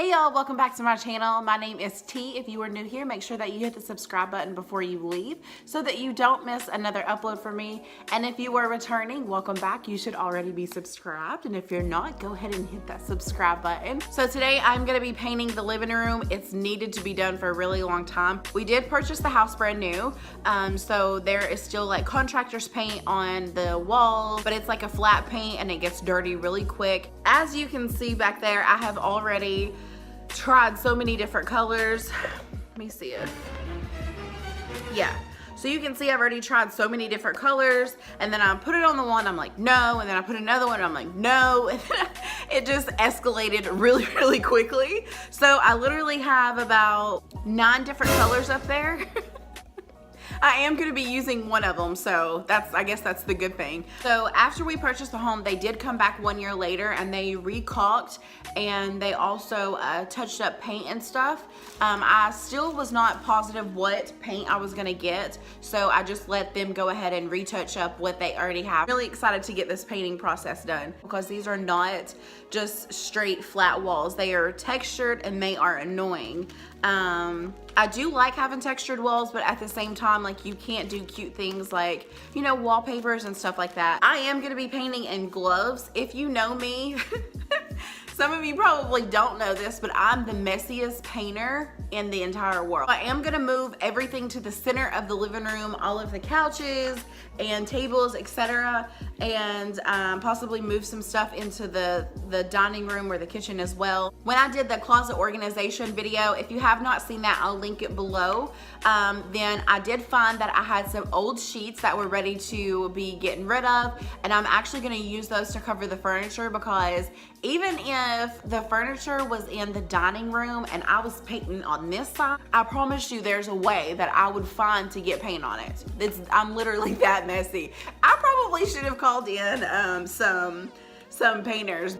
Hey y'all, welcome back to my channel. My name is T. If you are new here, make sure that you hit the subscribe button before you leave so that you don't miss another upload from me. And if you are returning, welcome back. You should already be subscribed. And if you're not, go ahead and hit that subscribe button. So today I'm gonna be painting the living room. It's needed to be done for a really long time. We did purchase the house brand new. So there is still like contractor's paint on the walls, but it's like a flat paint and it gets dirty really quick. As you can see back there, I have already tried so many different colors. Let me see it. Yeah, so you can see I've already tried so many different colors, and then I put it on the one, I'm like no, and then I put another one, I'm like no, and then it just escalated really quickly. So I literally have about 9 different colors up there. I am going to be using one of them, so I guess that's the good thing. So after we purchased the home, they did come back 1 year later and they recaulked, and they also touched up paint and stuff. I still was not positive what paint I was going to get, so I just let them go ahead and retouch up what they already have. Really excited to get this painting process done because these are not just straight flat walls. They are textured and they are annoying. I do like having textured walls, but at the same time, like, you can't do cute things like, you know, wallpapers and stuff like that. I am gonna be painting in gloves. If you know me, some of you probably don't know this, but I'm the messiest painter in the entire world. I am gonna move everything to the center of the living room, all of the couches and tables, etc., and possibly move some stuff into the dining room or the kitchen as well. When I did the closet organization video, if you have not seen that, I'll link it below. Then I did find that I had some old sheets that were ready to be getting rid of, and I'm actually gonna use those to cover the furniture, because even if the furniture was in the dining room and I was painting on this side, I promise you there's a way that I would find to get paint on it. I'm literally that messy. I probably should have called in some painters.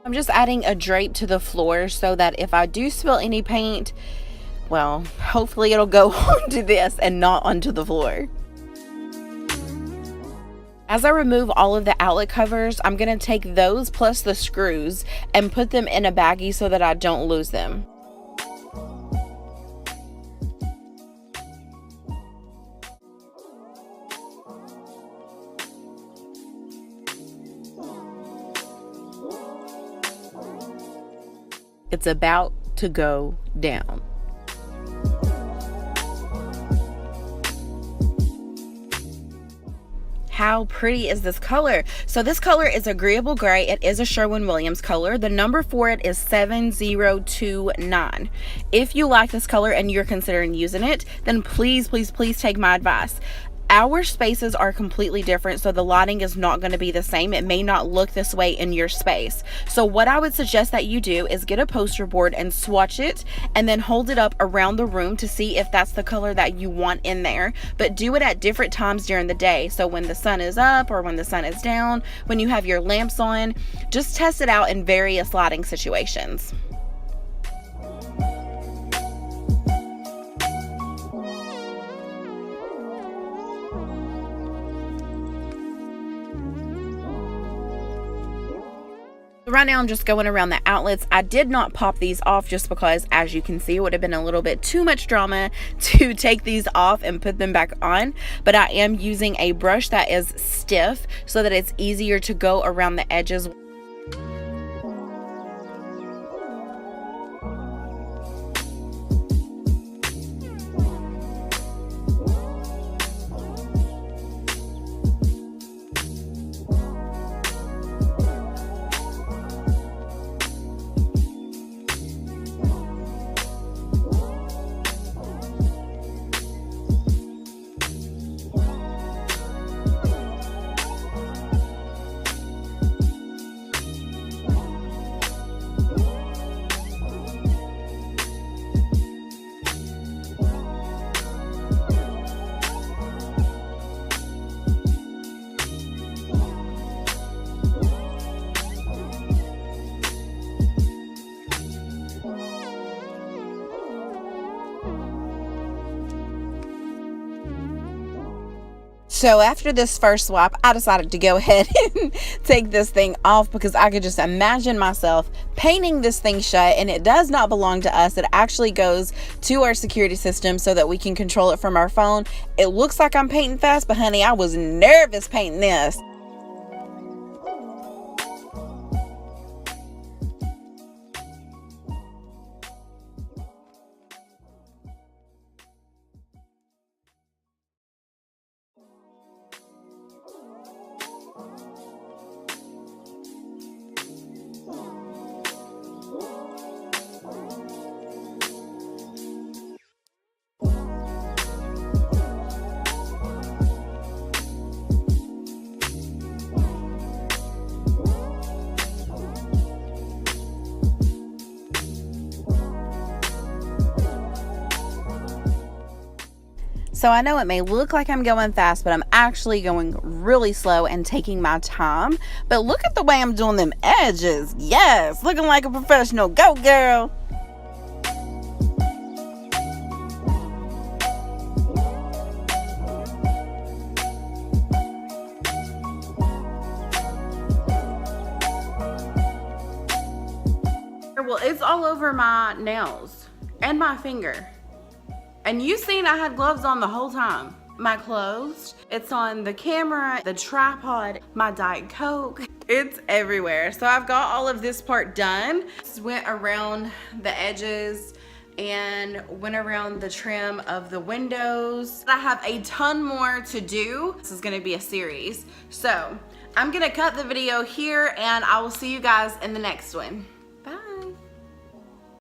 I'm just adding a drape to the floor so that if I do spill any paint, well, hopefully it'll go onto this and not onto the floor. As I remove all of the outlet covers, I'm going to take those plus the screws and put them in a baggie so that I don't lose them. It's about to go down. How pretty is this color? So this color is Agreeable Gray. It is a Sherwin-Williams color. The number for it is 7029. If you like this color and you're considering using it, then please, please, please take my advice. Our spaces are completely different, so the lighting is not going to be the same. It may not look this way in your space. So what I would suggest that you do is get a poster board and swatch it and then hold it up around the room to see if that's the color that you want in there. But do it at different times during the day. So when the sun is up or when the sun is down, when you have your lamps on, just test it out in various lighting situations. Right now I'm just going around the outlets. I did not pop these off just because, as you can see, it would have been a little bit too much drama to take these off and put them back on. But I am using a brush that is stiff so that it's easier to go around the edges. So after this first swap, I decided to go ahead and take this thing off because I could just imagine myself painting this thing shut, and it does not belong to us. It actually goes to our security system so that we can control it from our phone. It looks like I'm painting fast, but honey, I was nervous painting this. So I know it may look like I'm going fast, but I'm actually going really slow and taking my time. But look at the way I'm doing them edges. Yes, looking like a professional. Go, girl. Well, it's all over my nails and my finger. And you seen I had gloves on the whole time. My clothes, it's on the camera, the tripod, my Diet Coke. It's everywhere. So I've got all of this part done. Just went around the edges and went around the trim of the windows. I have a ton more to do. This is gonna be a series. So I'm gonna cut the video here and I will see you guys in the next one.